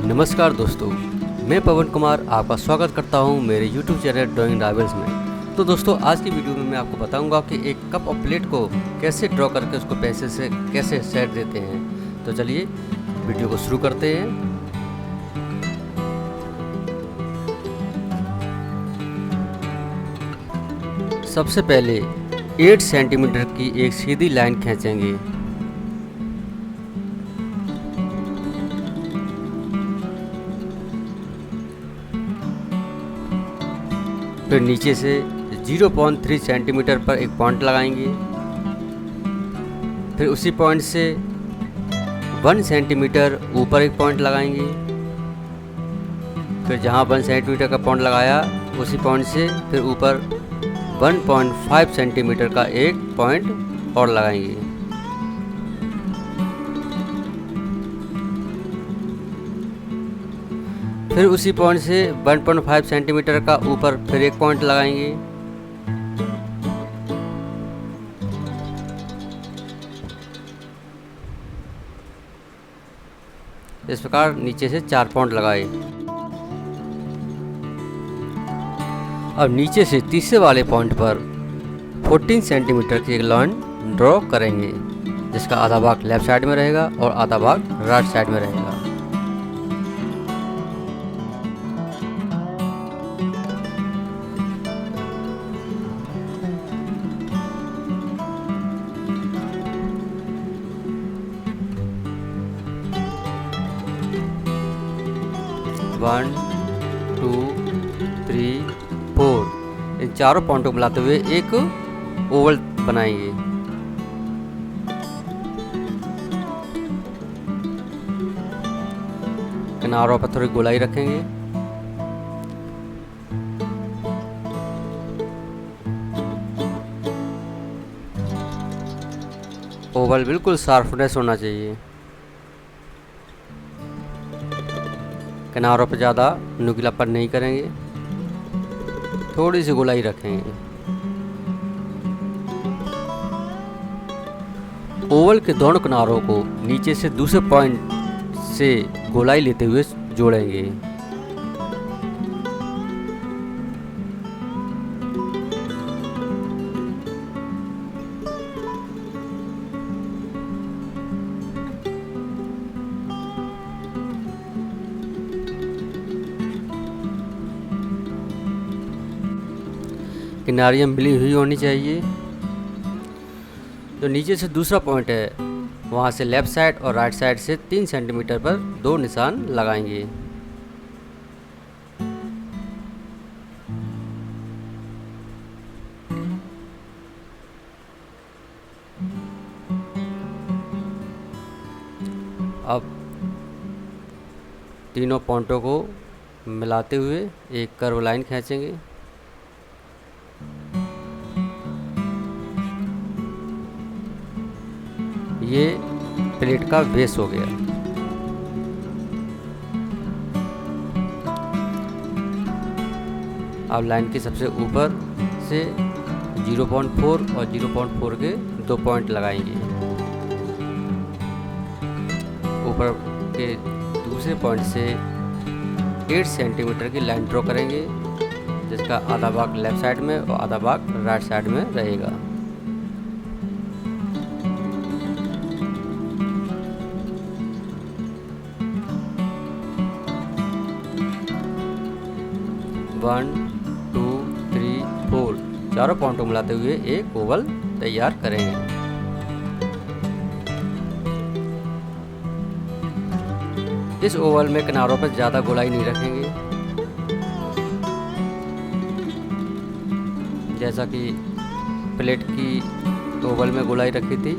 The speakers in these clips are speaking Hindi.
नमस्कार दोस्तों, मैं पवन कुमार आपका स्वागत करता हूं मेरे YouTube चैनल ड्राइंग राइवल्स में। तो दोस्तों, आज की वीडियो में मैं आपको बताऊंगा कि एक कप और प्लेट को कैसे ड्रॉ करके उसको पेंसिल से कैसे सेट देते हैं। तो चलिए वीडियो को शुरू करते हैं। सबसे पहले 8 सेंटीमीटर की एक सीधी लाइन खींचेंगे। फिर नीचे से 0.3 सेंटीमीटर पर एक पॉइंट लगाएंगे। फिर उसी पॉइंट से 1 सेंटीमीटर ऊपर एक पॉइंट लगाएंगे। फिर जहाँ 1 सेंटीमीटर का पॉइंट लगाया उसी पॉइंट से फिर ऊपर 1.5 सेंटीमीटर का एक पॉइंट और लगाएंगे। फिर उसी पॉइंट से 1.5 सेंटीमीटर का ऊपर फिर एक पॉइंट लगाएंगे। इस प्रकार नीचे से 4 पॉइंट लगाए। अब नीचे से तीसरे वाले पॉइंट पर 14 सेंटीमीटर की एक लाइन ड्रॉ करेंगे, जिसका आधा भाग लेफ्ट साइड में रहेगा और आधा भाग राइट साइड में रहेगा। वन, 2, 3, 4 इन चारों पॉइंटों को मिलाते हुए एक ओवल बनाएंगे। किनारों पर थोड़ी गोलाई रखेंगे। ओवल बिल्कुल शार्पनेस होना चाहिए। किनारों पर ज़्यादा नुकीलापन नहीं करेंगे, थोड़ी सी गोलाई रखेंगे। ओवल के दोनों किनारों को नीचे से दूसरे पॉइंट से गोलाई लेते हुए जोड़ेंगे। किनारियाँ मिली हुई होनी चाहिए। जो नीचे से दूसरा पॉइंट है वहाँ से लेफ़्ट साइड और राइट साइड से 3 सेंटीमीटर पर 2 निशान लगाएंगे। अब तीनों पॉइंटों को मिलाते हुए एक कर्व लाइन खींचेंगे। ये प्लेट का बेस हो गया। अब लाइन के सबसे ऊपर से 0.4 और 0.4 के 2 पॉइंट लगाएंगे। ऊपर के दूसरे पॉइंट से 8 सेंटीमीटर की लाइन ड्रॉ करेंगे, जिसका आधा भाग लेफ्ट साइड में और आधा भाग राइट साइड में रहेगा। वन, 2, 3, 4 चारों पॉइंटों को मिलाते हुए एक ओवल तैयार करेंगे। इस ओवल में किनारों पर ज़्यादा गोलाई नहीं रखेंगे। जैसा कि प्लेट की ओवल में गोलाई रखी थी,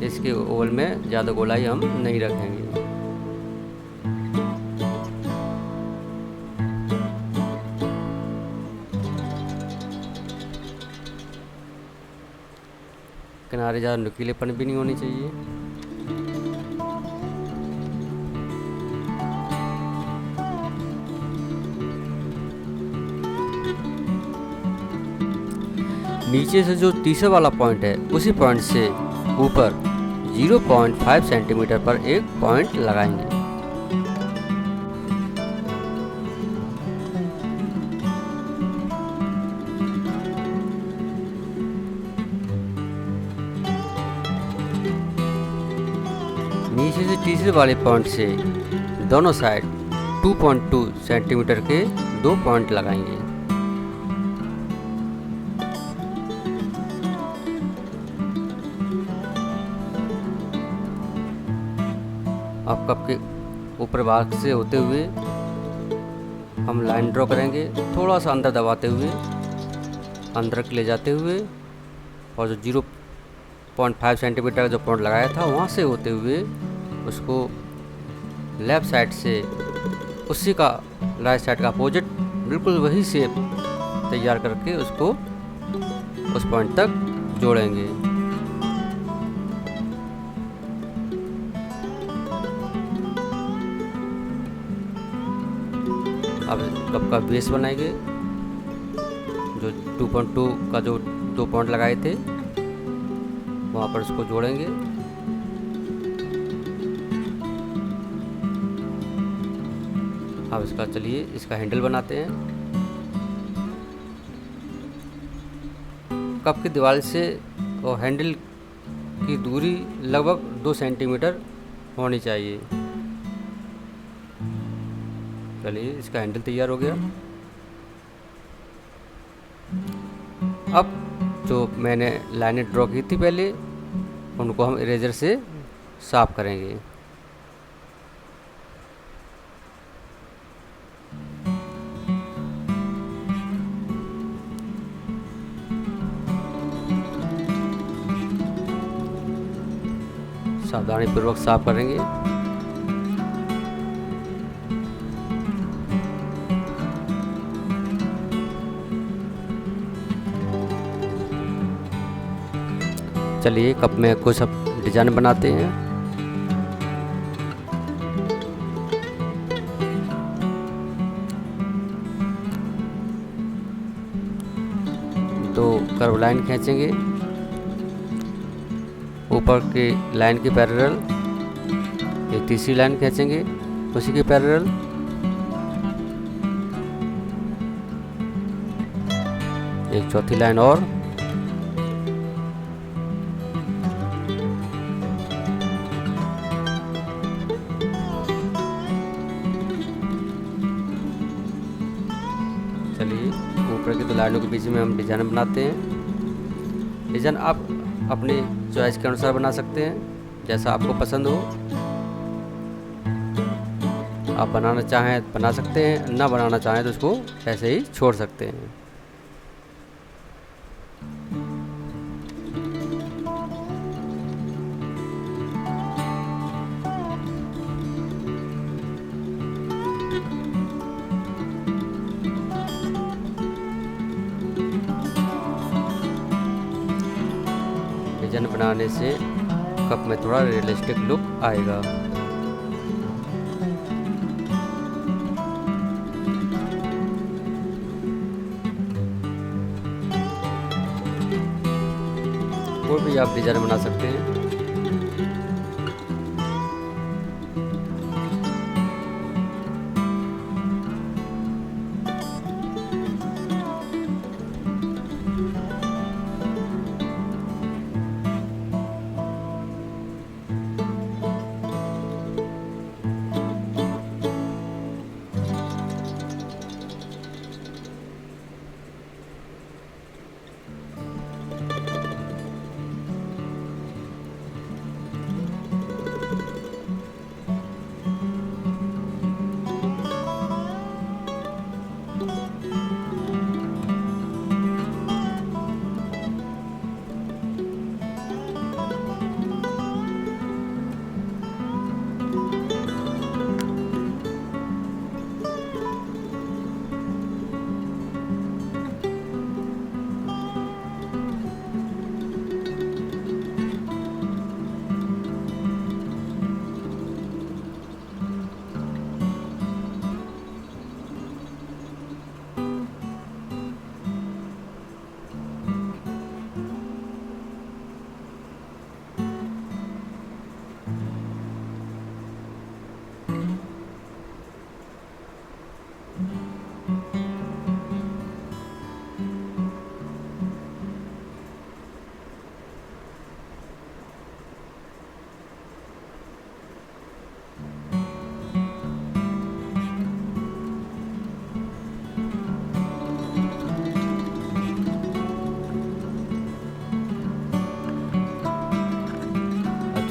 इसके ओवल में ज़्यादा गोलाई हम नहीं रखेंगे। किनारे ज़्यादा नुकीलेपन भी नहीं होनी चाहिए। नीचे से जो तीसरा वाला पॉइंट है उसी पॉइंट से ऊपर 0.5 सेंटीमीटर पर एक पॉइंट लगाएंगे। नीचे से तीसरे वाले पॉइंट से दोनों साइड 2.2 सेंटीमीटर के 2 पॉइंट लगाएंगे। अब कप के ऊपर भाग से होते हुए हम लाइन ड्रॉ करेंगे, थोड़ा सा अंदर दबाते हुए, अंदर ले जाते हुए, और जो 0.5 सेंटीमीटर का जो पॉइंट लगाया था वहाँ से होते हुए उसको लेफ़्ट साइड से उसी का राइट साइड का अपोजिट बिल्कुल वही शेप तैयार करके उसको उस पॉइंट तक जोड़ेंगे। अब कप का बेस बनाएंगे, जो 2.2 का जो 2 पॉइंट लगाए थे वहाँ पर उसको जोड़ेंगे। अब इसका चलिए इसका हैंडल बनाते हैं। कप की दीवार से और हैंडल की दूरी लगभग 2 सेंटीमीटर होनी चाहिए। चलिए इसका हैंडल तैयार हो गया। अब जो मैंने लाइनें ड्रॉ की थी पहले, उनको हम इरेजर से साफ करेंगे। सावधानीपूर्वक साफ करेंगे। चलिए कप में कुछ अब डिजाइन बनाते हैं। तो कर्व लाइन खींचेंगे ऊपर की लाइन के पैरेलल, एक तीसरी लाइन खींचेंगे उसी के पैरेलल, एक चौथी लाइन और, चलिए ऊपर की दो लाइनों के बीच में हम डिजाइन बनाते हैं। डिजाइन आप अपने चॉइस के अनुसार बना सकते हैं, जैसा आपको पसंद हो। आप बनाना चाहें बना सकते हैं, ना बनाना चाहें तो उसको ऐसे ही छोड़ सकते हैं। डिजाइन बनाने से कप में थोड़ा रियलिस्टिक लुक आएगा। और भी आप डिजाइन बना सकते हैं।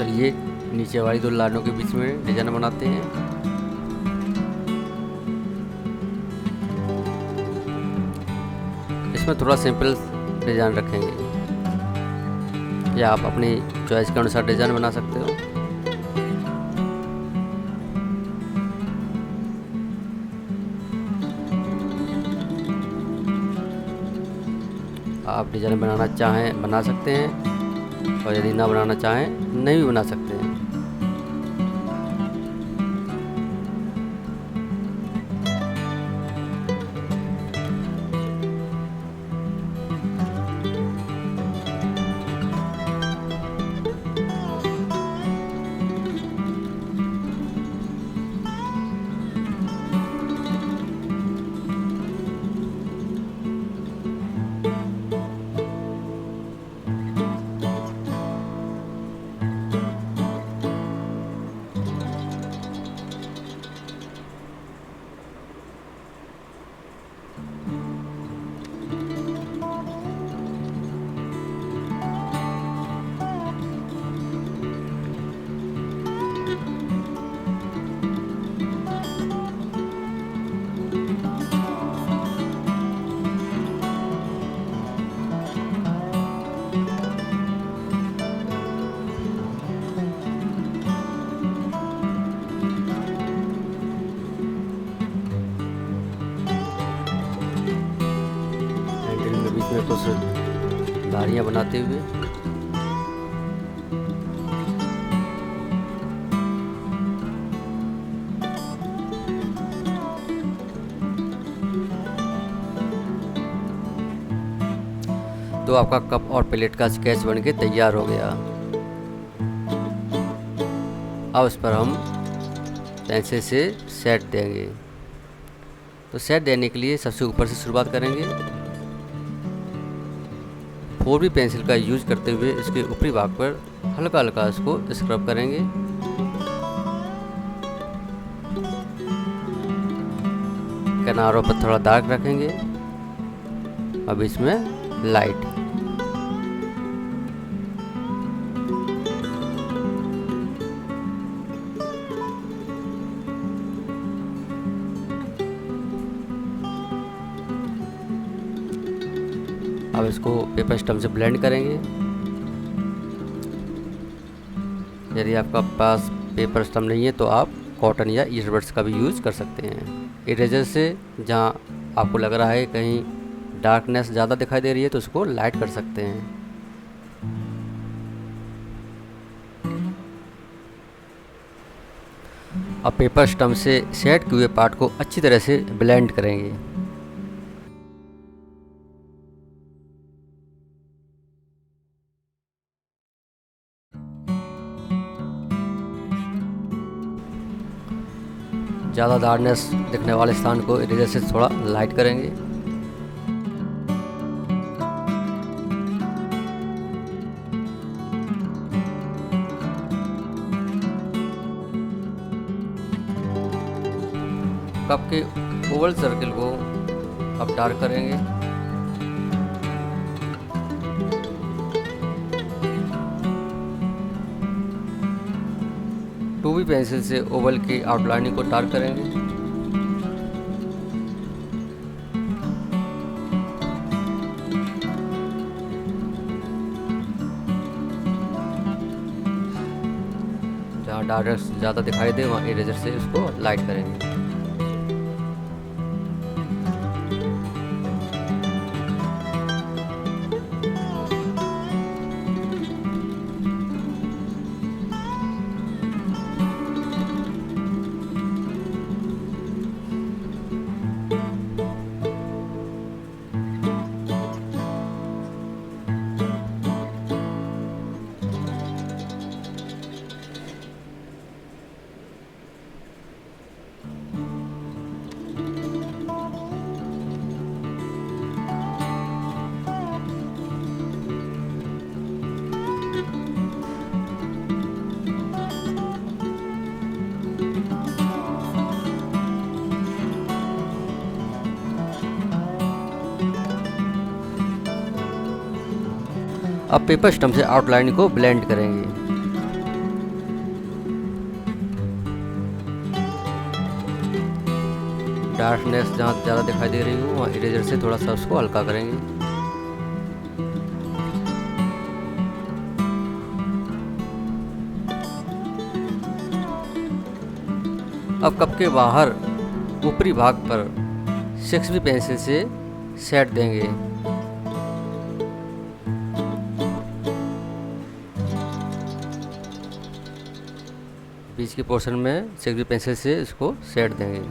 चलिए नीचे वाली 2 लाइनों के बीच में डिजाइन बनाते हैं। इसमें थोड़ा सिंपल डिजाइन रखेंगे, या आप अपनी चॉइस के अनुसार डिजाइन बना सकते हो। आप डिजाइन बनाना चाहें बना सकते हैं, और यदि ना बनाना चाहें नहीं भी बना सकते हैं। में कुछ धारियाँ बनाते हुए तो आपका कप और प्लेट का स्केच बनके तैयार हो गया। अब इस पर हम पेंसिल से सेट देंगे। तो सेट देने के लिए सबसे ऊपर से शुरुआत करेंगे। 4B पेंसिल का यूज करते हुए इसके ऊपरी भाग पर हल्का हल्का इसको स्क्रब करेंगे। किनारों पर थोड़ा डार्क रखेंगे। अब इसमें लाइट। अब इसको पेपर स्टम्प से ब्लेंड करेंगे। यदि आपका पास पेपर स्टम्प नहीं है तो आप कॉटन या ईयरबड्स का भी यूज़ कर सकते हैं। इरेजर से जहाँ आपको लग रहा है कहीं डार्कनेस ज़्यादा दिखाई दे रही है तो उसको लाइट कर सकते हैं। अब पेपर स्टम्प से सेट किए हुए पार्ट को अच्छी तरह से ब्लेंड करेंगे। ज़्यादा डार्कनेस दिखने वाले स्थान को इरेजर से थोड़ा लाइट करेंगे। कप के ओवल सर्किल को अब डार्क करेंगे। टू बी पेंसिल से ओवल की आउटलाइनिंग को डार्क करेंगे। जहाँ डार्क ज़्यादा दिखाई दे वहाँ इरेजर से इसको लाइट करेंगे। अब पेपर स्टम्प से आउटलाइन को ब्लेंड करेंगे। डार्कनेस जहाँ ज़्यादा दिखाई दे रही हो वहाँ इरेजर से थोड़ा सा उसको हल्का करेंगे। अब कप के बाहर ऊपरी भाग पर 6B पेंसिल से सेट देंगे। बीच के पोर्शन में 6B पेंसिल से इसको सेट देंगे।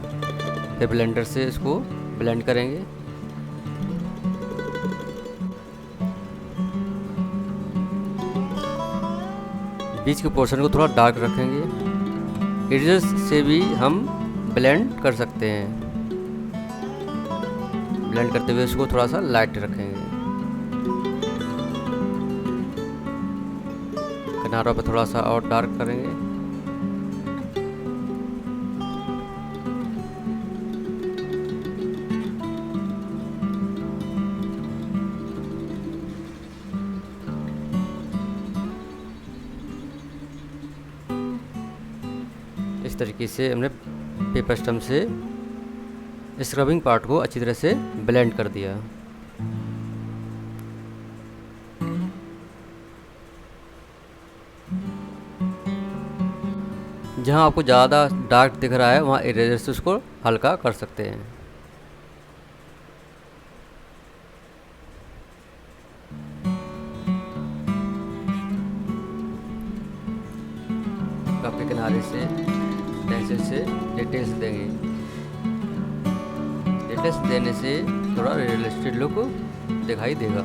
फिर ब्लेंडर से इसको ब्लेंड करेंगे। बीच के पोर्शन को थोड़ा डार्क रखेंगे। इरेजर से भी हम ब्लेंड कर सकते हैं। ब्लेंड करते हुए इसको थोड़ा सा लाइट रखेंगे। किनारों पर थोड़ा सा और डार्क करेंगे। इस तरीके से हमने पेपर स्टम्प से स्क्रबिंग पार्ट को अच्छी तरह से ब्लेंड कर दिया। जहाँ आपको ज़्यादा डार्क दिख रहा है वहाँ इरेजर से उसको हल्का कर सकते हैं। कप के किनारे से पेंसिल से डिटेल्स देंगे। डिटेल्स देने से थोड़ा रियलिस्टिक लुक दिखाई देगा।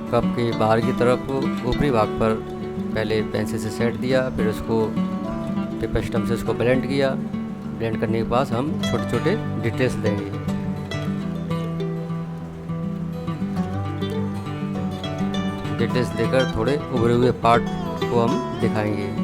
कप के बाहर की तरफ ऊपरी भाग पर पहले पेंसिल से सेट दिया, फिर उसको पेपर स्टम्प से उसको ब्लेंड किया। ब्लेंड करने के बाद हम छोटे छोटे डिटेल्स देंगे। डिटेल्स देकर थोड़े उभरे हुए पार्ट को हम दिखाएंगे।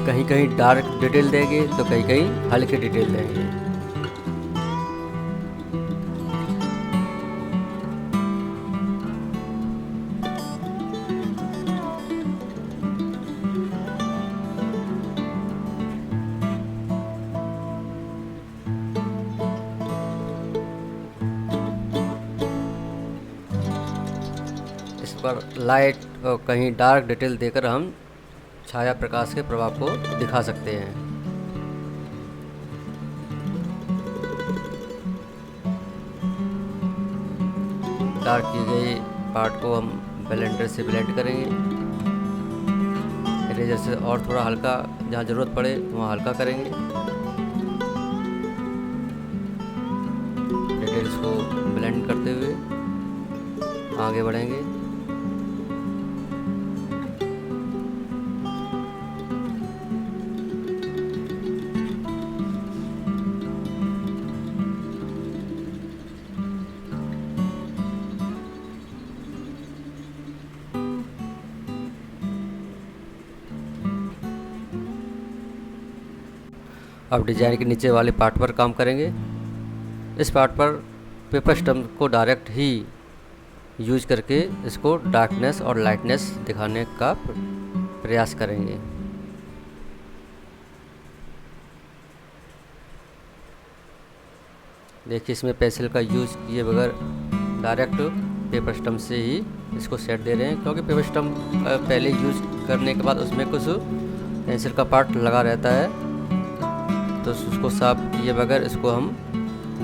कहीं कहीं डार्क डिटेल देंगे तो कहीं कहीं हल्के डिटेल देंगे। इस पर लाइट और कहीं डार्क डिटेल देकर हम छाया प्रकाश के प्रभाव को दिखा सकते हैं। डार्क की गई पार्ट को हम ब्लेंडर से ब्लेंड करेंगे। इरेजर से और थोड़ा हल्का, जहाँ ज़रूरत पड़े वहाँ हल्का करेंगे। डिटेल्स को ब्लेंड करते हुए आगे बढ़ेंगे। अब डिज़ाइन के नीचे वाले पार्ट पर काम करेंगे। इस पार्ट पर पेपर स्टम्प को डायरेक्ट ही यूज करके इसको डार्कनेस और लाइटनेस दिखाने का प्रयास करेंगे। 。 । 。 . । 。 . 。 . . . 。 . . . . . . . . 。 . . 。 . . . 。 . . 。 . 。 . 。 . 。 . 。 . 。 . 。 . 。 . 。 . 。 . 。 . 。 . 。 . देखिए इसमें पेंसिल का यूज़ किए बगैर डायरेक्ट पेपर स्टम्प से ही इसको सेट दे रहे हैं, क्योंकि पेपर स्टम्प पहले यूज़ करने के बाद उसमें कुछ पेंसिल का पार्ट लगा रहता है, तो उसको साफ किए बगैर इसको हम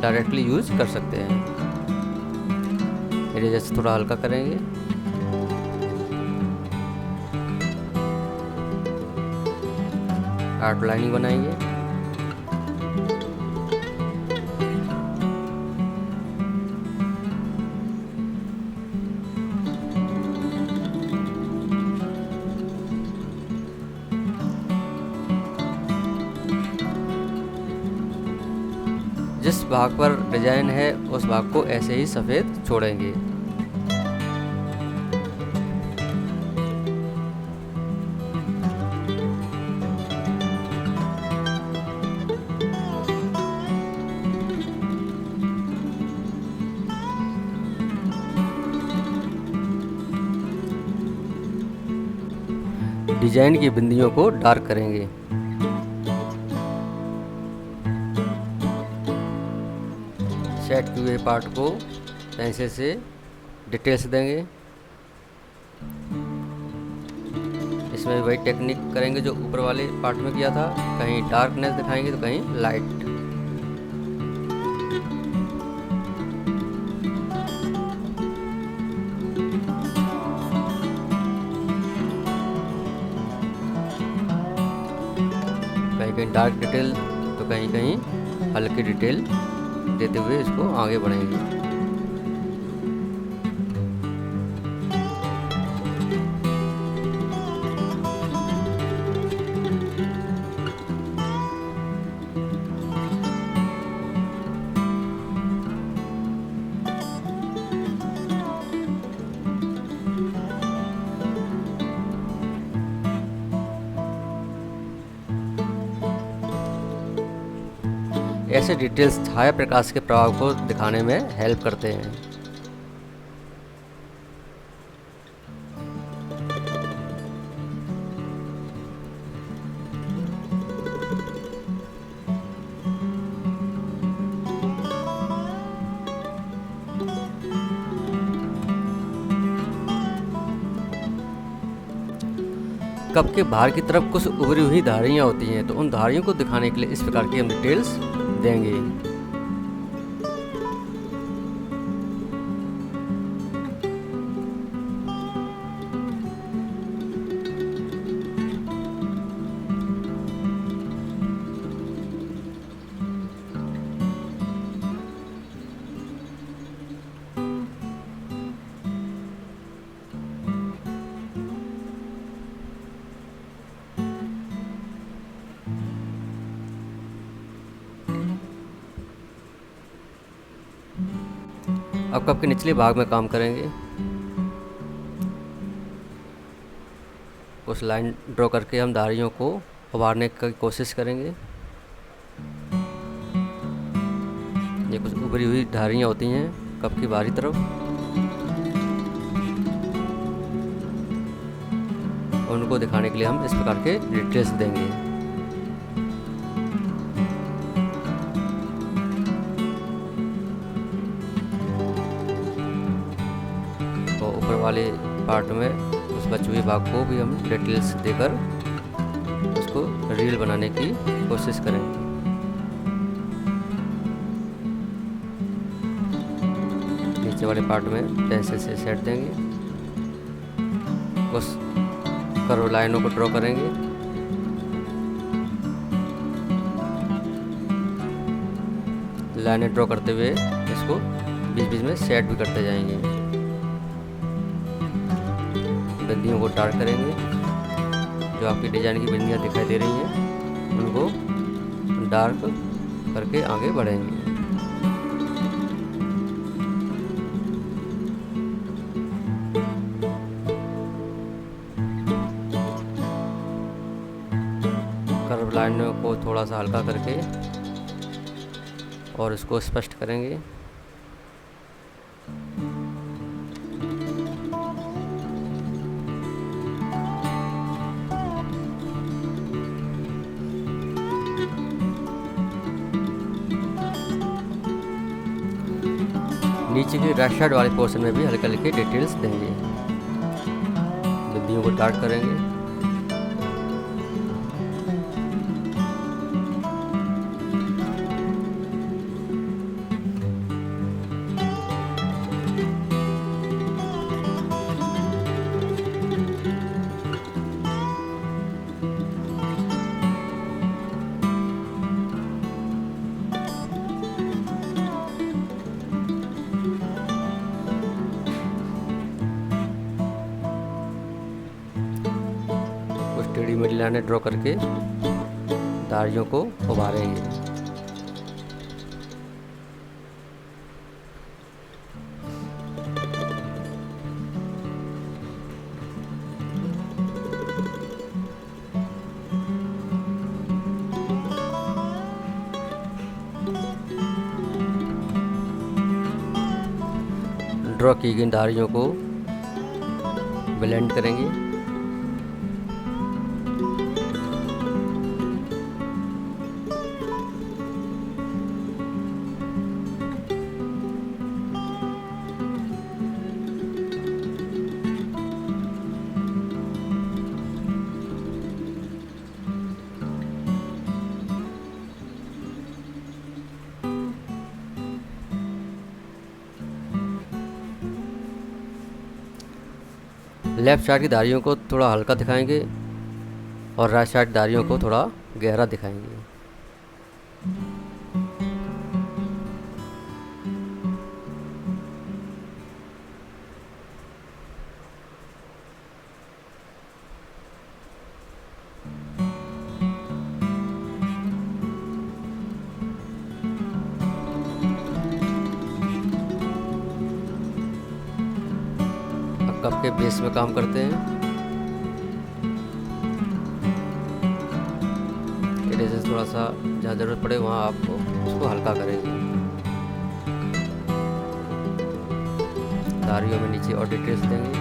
डायरेक्टली यूज़ कर सकते हैं। इरेजर से थोड़ा हल्का करेंगे। आउटलाइनिंग बनाएंगे। जिस भाग पर डिजाइन है उस भाग को ऐसे ही सफ़ेद छोड़ेंगे। डिजाइन की बिंदियों को डार्क करेंगे। सेट किए हुए पार्ट को पेंसिल से डिटेल्स देंगे। इसमें भी वही टेक्निक करेंगे जो ऊपर वाले पार्ट में किया था, कहीं डार्कनेस दिखाएंगे तो कहीं लाइट। कहीं कहीं डार्क डिटेल तो कहीं कहीं हल्की डिटेल देते हुए इसको आगे बढ़ेंगे। ऐसे डिटेल्स छाया प्रकाश के प्रभाव को दिखाने में हेल्प करते हैं। कप के बाहर की तरफ कुछ उभरी हुई धारियाँ होती हैं, तो उन धारियों को दिखाने के लिए इस प्रकार की हम डिटेल्स देंगे। अब कप के निचले भाग में काम करेंगे। कुछ लाइन ड्रॉ करके हम धारियों को उभारने की कोशिश करेंगे। ये कुछ उभरी हुई धारियाँ होती हैं कप की बाहरी तरफ, उनको दिखाने के लिए हम इस प्रकार के डिटेल्स देंगे। ऊपर वाले पार्ट में उस बचे हुए भाग को भी हम डिटेल्स देकर उसको रील बनाने की कोशिश करेंगे। नीचे वाले पार्ट में पेंसिल से सेट देंगे। कुछ कर्व लाइनों को ड्रॉ करेंगे। लाइनें ड्रॉ करते हुए इसको बीच बीच में सेट भी करते जाएंगे। बिंदियों को डार्क करेंगे। जो आपकी डिजाइन की बिंदियाँ दिखाई दे रही हैं उनको डार्क करके आगे बढ़ेंगे। कर्व लाइनों को थोड़ा सा हल्का करके और इसको स्पष्ट करेंगे। नीचे के राइट साइड वाले पोर्शन में भी हल्के हल्के डिटेल्स देंगे। बिंदियों को डार्क करेंगे। कुछ टेढ़ी मेढ़ी लाइनें ड्रॉ करके धारियों को उभारेंगे। ड्रॉ की गई धारियों को ब्लेंड करेंगे। लेफ्ट साइड की धारियों को थोड़ा हल्का दिखाएंगे और राइट साइड धारियों को थोड़ा गहरा दिखाएंगे। कप के बेस में काम करते हैं। इरेजर थोड़ा सा जहाँ ज़रूरत पड़े वहाँ आपको उसको हल्का करेंगे। धारियों में नीचे और डिटेल्स देंगे।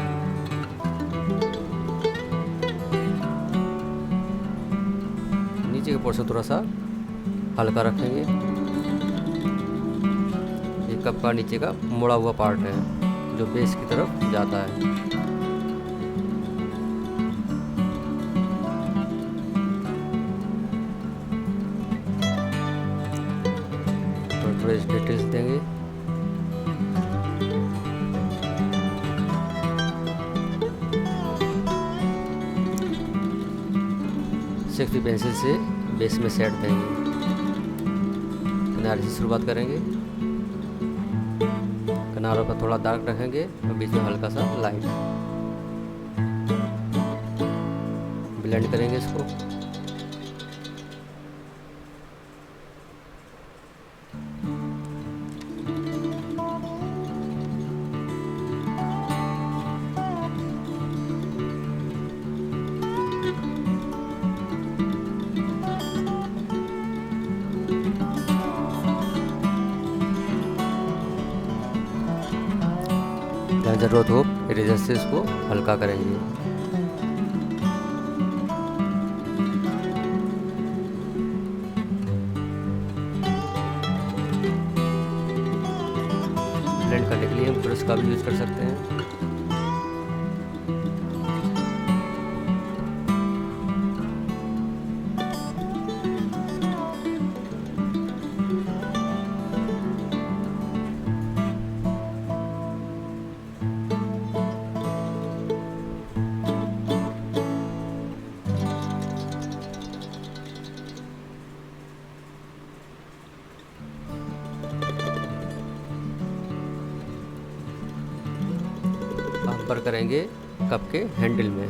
नीचे के पोर्शन थोड़ा सा हल्का रखेंगे। ये कप का नीचे का मुड़ा हुआ पार्ट है जो बेस की तरफ जाता है। थोड़े डिटेल्स देंगे। सिक्स पेंसिल से बेस में सेट देंगे। किनारे से शुरुआत करेंगे। किनारों पर थोड़ा डार्क रखेंगे और बीच में हल्का सा लाइट। ब्लेंड करेंगे इसको। जहाँ ज़रूरत हो इरेजर से इसको हल्का करेंगे। ब्लेंड करने के लिए हम ब्रश का भी यूज़ कर सकते हैं। पर करेंगे कप के हैंडल में।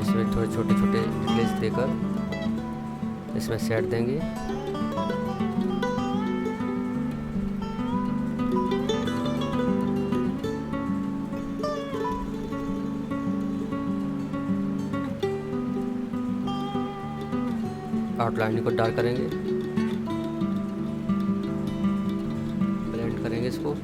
इसमें थोड़े छोटे छोटे डिटेल्स देकर इसमें सेट देंगे। आउटलाइन को डार्क करेंगे। करेंगे इसको।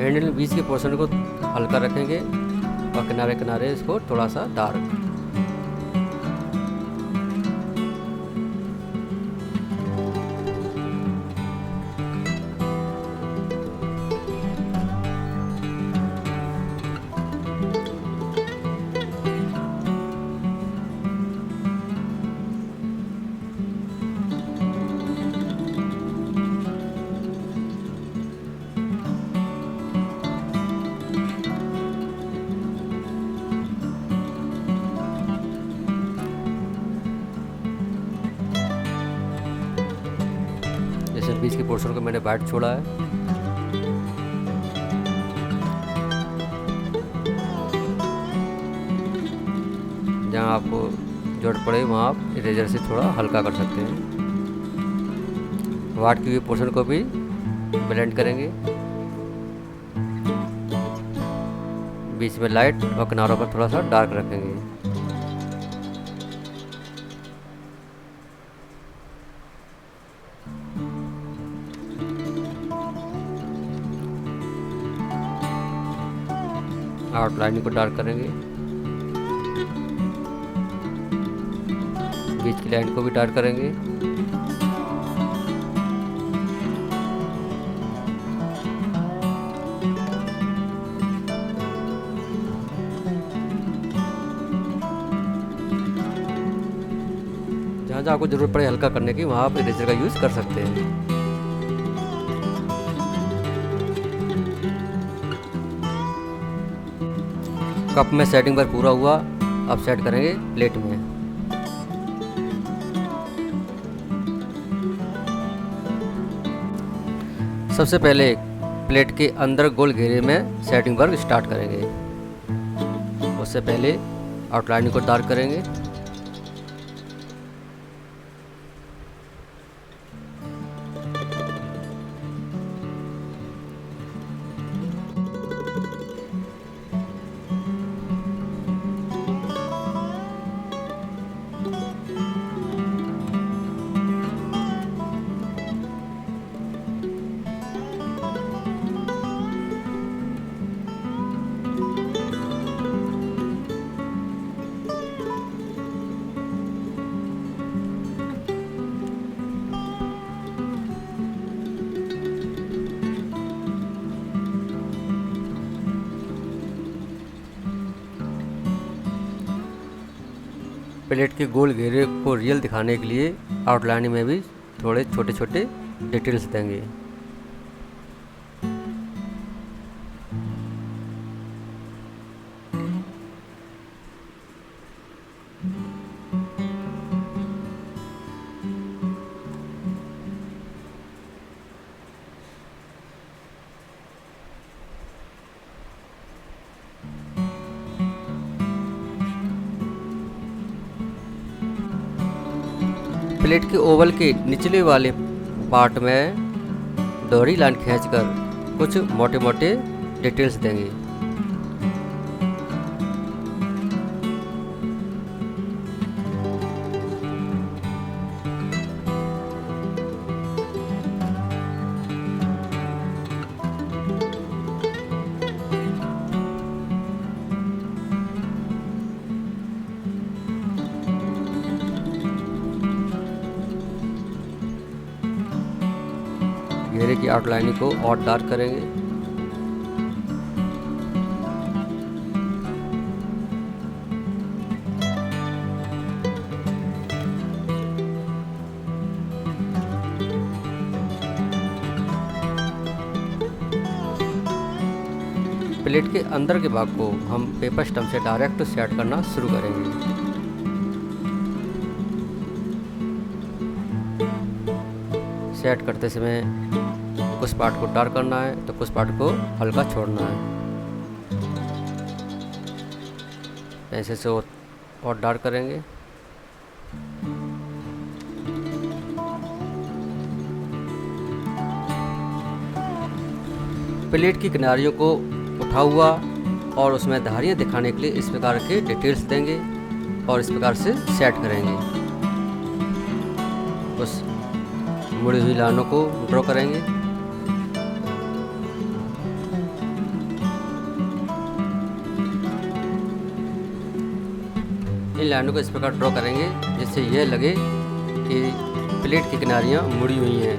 हैंडल में बीच के पोर्शन को हल्का रखेंगे और किनारे किनारे इसको थोड़ा सा डार्क। जैसे बीच के पोर्शन को मैंने वाइट छोड़ा है। जहाँ आपको जरूरत पड़े वहाँ आप इरेजर से थोड़ा हल्का कर सकते हैं। वाइट की हुई पोर्शन को भी ब्लेंड करेंगे, बीच में लाइट और किनारों पर थोड़ा सा डार्क रखेंगे। आउटलाइनिंग को डार्क करेंगे, बीच की लाइन को भी डार्क करेंगे। जहाँ जहाँ आपको जरूरत पड़े हल्का करने की वहाँ आप इरेजर का यूज़ कर सकते हैं। कप में सेटिंग पर पूरा हुआ, अब सेट करेंगे प्लेट में। सबसे पहले प्लेट के अंदर गोल घेरे में सेटिंग वर्क स्टार्ट करेंगे। उससे पहले आउटलाइनिंग को डार्क करेंगे। प्लेट के गोल घेरे को रियल दिखाने के लिए आउटलाइनिंग में भी थोड़े छोटे छोटे डिटेल्स देंगे। प्लेट के ओवल के निचले वाले पार्ट में डोरी लाइन खींचकर कुछ मोटे मोटे डिटेल्स देंगे। घेरे की आउटलाइनिंग को और डार्क करेंगे। प्लेट के अंदर के भाग को हम पेपर स्टम्प से डायरेक्ट सेट करना शुरू करेंगे। सेट करते समय कुछ पार्ट को डार्क करना है तो कुछ पार्ट को हल्का छोड़ना है। ऐसे से और डार्क करेंगे। प्लेट की किनारियों को उठा हुआ और उसमें धारियाँ दिखाने के लिए इस प्रकार के डिटेल्स देंगे और इस प्रकार से सेट करेंगे। उस मुड़ी हुई लाइनों को ड्रॉ करेंगे। इन लाइनों को इस प्रकार ड्रॉ करेंगे जिससे यह लगे कि प्लेट की किनारियाँ मुड़ी हुई हैं।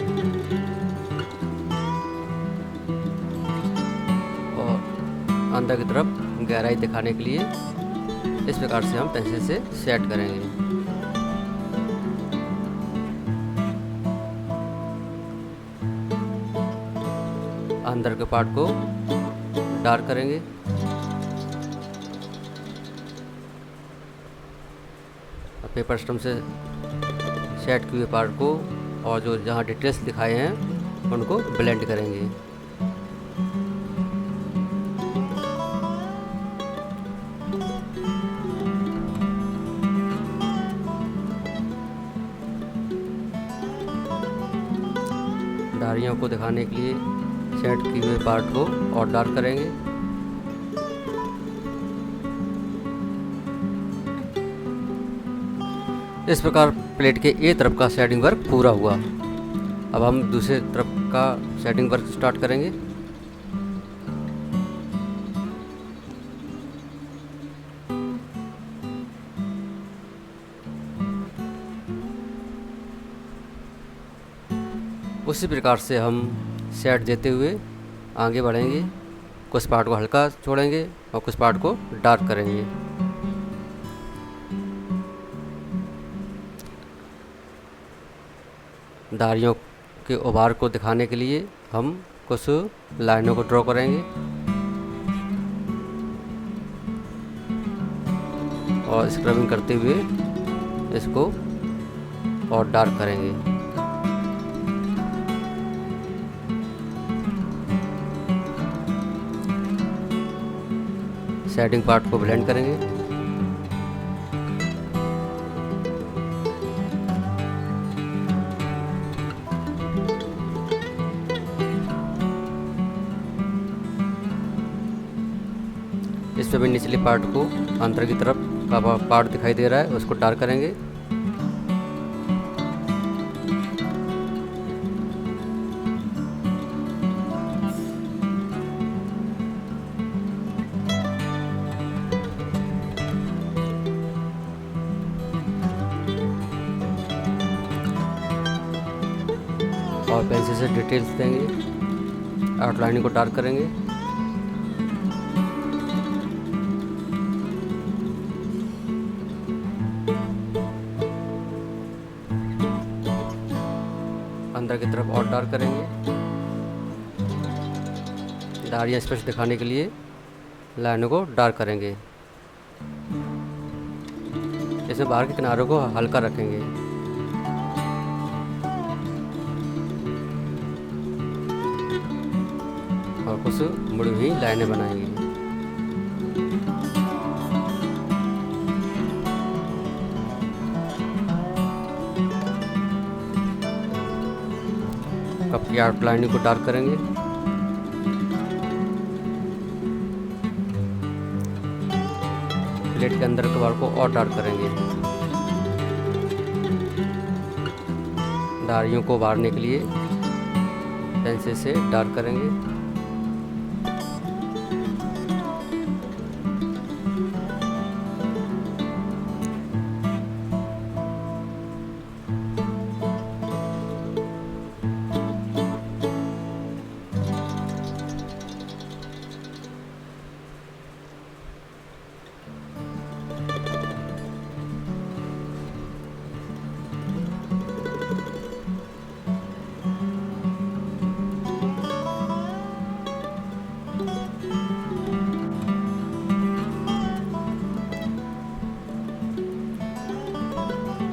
और अंदर की तरफ गहराई दिखाने के लिए इस प्रकार से हम पेंसिल से सेट करेंगे। अंदर के पार्ट को डार्क करेंगे। पेपर स्टम्प से सेट किए हुए पार्ट को और जो जहाँ डिटेल्स दिखाए हैं उनको ब्लेंड करेंगे। धारियों को दिखाने के लिए सेट किए हुए पार्ट को और डार्क करेंगे। इस प्रकार प्लेट के ए तरफ का शेडिंग वर्क पूरा हुआ। अब हम दूसरे तरफ का शेडिंग वर्क स्टार्ट करेंगे। उसी प्रकार से हम सेट देते हुए आगे बढ़ेंगे। कुछ पार्ट को हल्का छोड़ेंगे और कुछ पार्ट को डार्क करेंगे। धारियों के उभार को दिखाने के लिए हम कुछ लाइनों को ड्रॉ करेंगे और स्क्रबिंग करते हुए इसको और डार्क करेंगे। शेडिंग पार्ट को ब्लेंड करेंगे। इसमें भी निचले पार्ट को अंदर की तरफ का पार्ट दिखाई दे रहा है उसको डार्क करेंगे। और पेंसिल से डिटेल्स देंगे। आउटलाइनिंग को डार्क करेंगे। अंदर की तरफ और डार्क करेंगे। धारियाँ स्पष्ट दिखाने के लिए लाइनों को डार्क करेंगे। इसमें बाहर के किनारों को हल्का रखेंगे। और कुछ मुड़ी हुई लाइनें बनाएंगे। कप की आउटलाइनिंग को डार्क करेंगे। प्लेट के अंदर के बार को और डार्क करेंगे। धारियों को उभारने के लिए पेंसिल से डार्क करेंगे।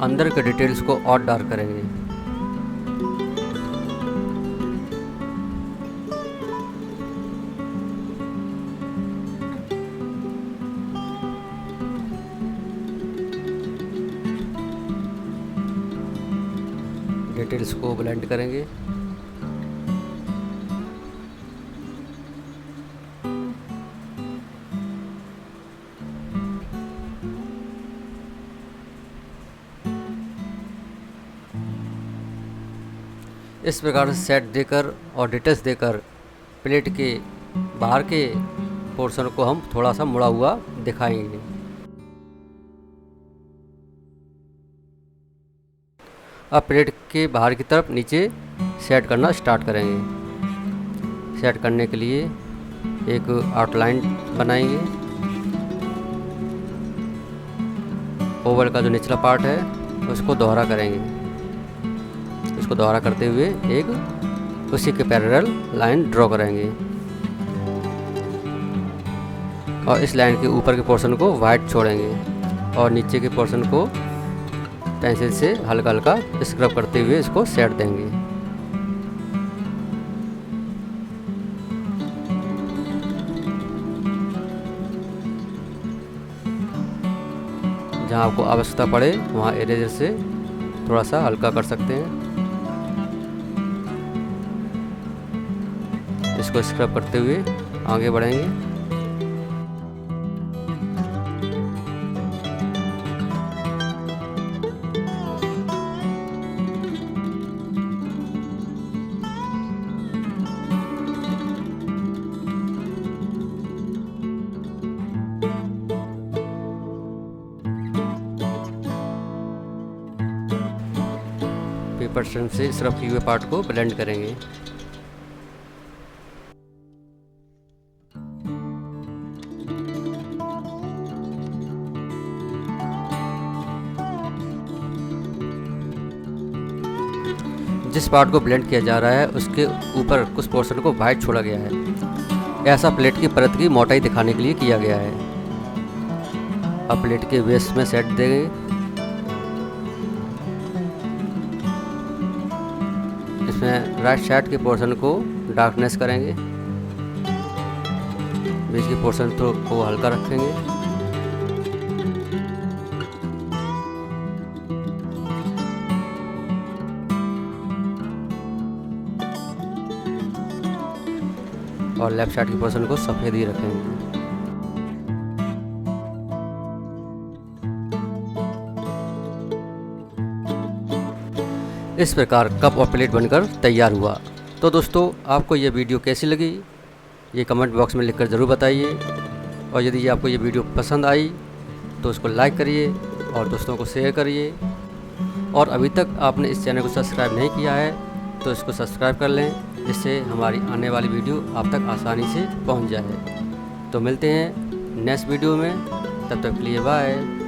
अंदर के डिटेल्स को और डार्क करेंगे। डिटेल्स को ब्लेंड करेंगे। इस प्रकार से सेट देकर और डिटेल्स देकर प्लेट के बाहर के पोर्शन को हम थोड़ा सा मुड़ा हुआ दिखाएंगे। अब प्लेट के बाहर की तरफ नीचे सेट करना स्टार्ट करेंगे। सेट करने के लिए एक आउटलाइन बनाएंगे। ओवल का जो निचला पार्ट है उसको दोहरा करेंगे। उसको दोहरा करते हुए एक उसी के पैरेलल लाइन ड्रॉ करेंगे और इस लाइन के ऊपर के पोर्शन को वाइट छोड़ेंगे और नीचे के पोर्शन को पेंसिल से हल्का हल्का स्क्रब करते हुए इसको सेट देंगे। जहाँ आपको आवश्यकता पड़े वहाँ इरेजर से थोड़ा सा हल्का कर सकते हैं। इसको स्क्रब करते हुए आगे बढ़ेंगे। पेपर स्ट्रिप से इस रफ किए हुए पार्ट को ब्लेंड करेंगे। जिस पार्ट को ब्लेंड किया जा रहा है उसके ऊपर कुछ पोर्शन को वाइट छोड़ा गया है। ऐसा प्लेट की परत की मोटाई दिखाने के लिए किया गया है। अब प्लेट के बेस में सेट देंगे। इसमें राइट साइड के पोर्शन को डार्कनेस करेंगे। बीच के पोर्शन को हल्का रखेंगे। और लेफ्ट साइड के पोर्शन को सफ़ेद ही रखेंगे। इस प्रकार कप और प्लेट बनकर तैयार हुआ। तो दोस्तों आपको ये वीडियो कैसी लगी ये कमेंट बॉक्स में लिखकर ज़रूर बताइए। और यदि आपको ये वीडियो पसंद आई तो उसको लाइक करिए और दोस्तों को शेयर करिए। और अभी तक आपने इस चैनल को सब्सक्राइब नहीं किया है तो इसको सब्सक्राइब कर लें, जिससे हमारी आने वाली वीडियो आप तक आसानी से पहुंच जाए। तो मिलते हैं नेक्स्ट वीडियो में, तब तक के लिए बाय।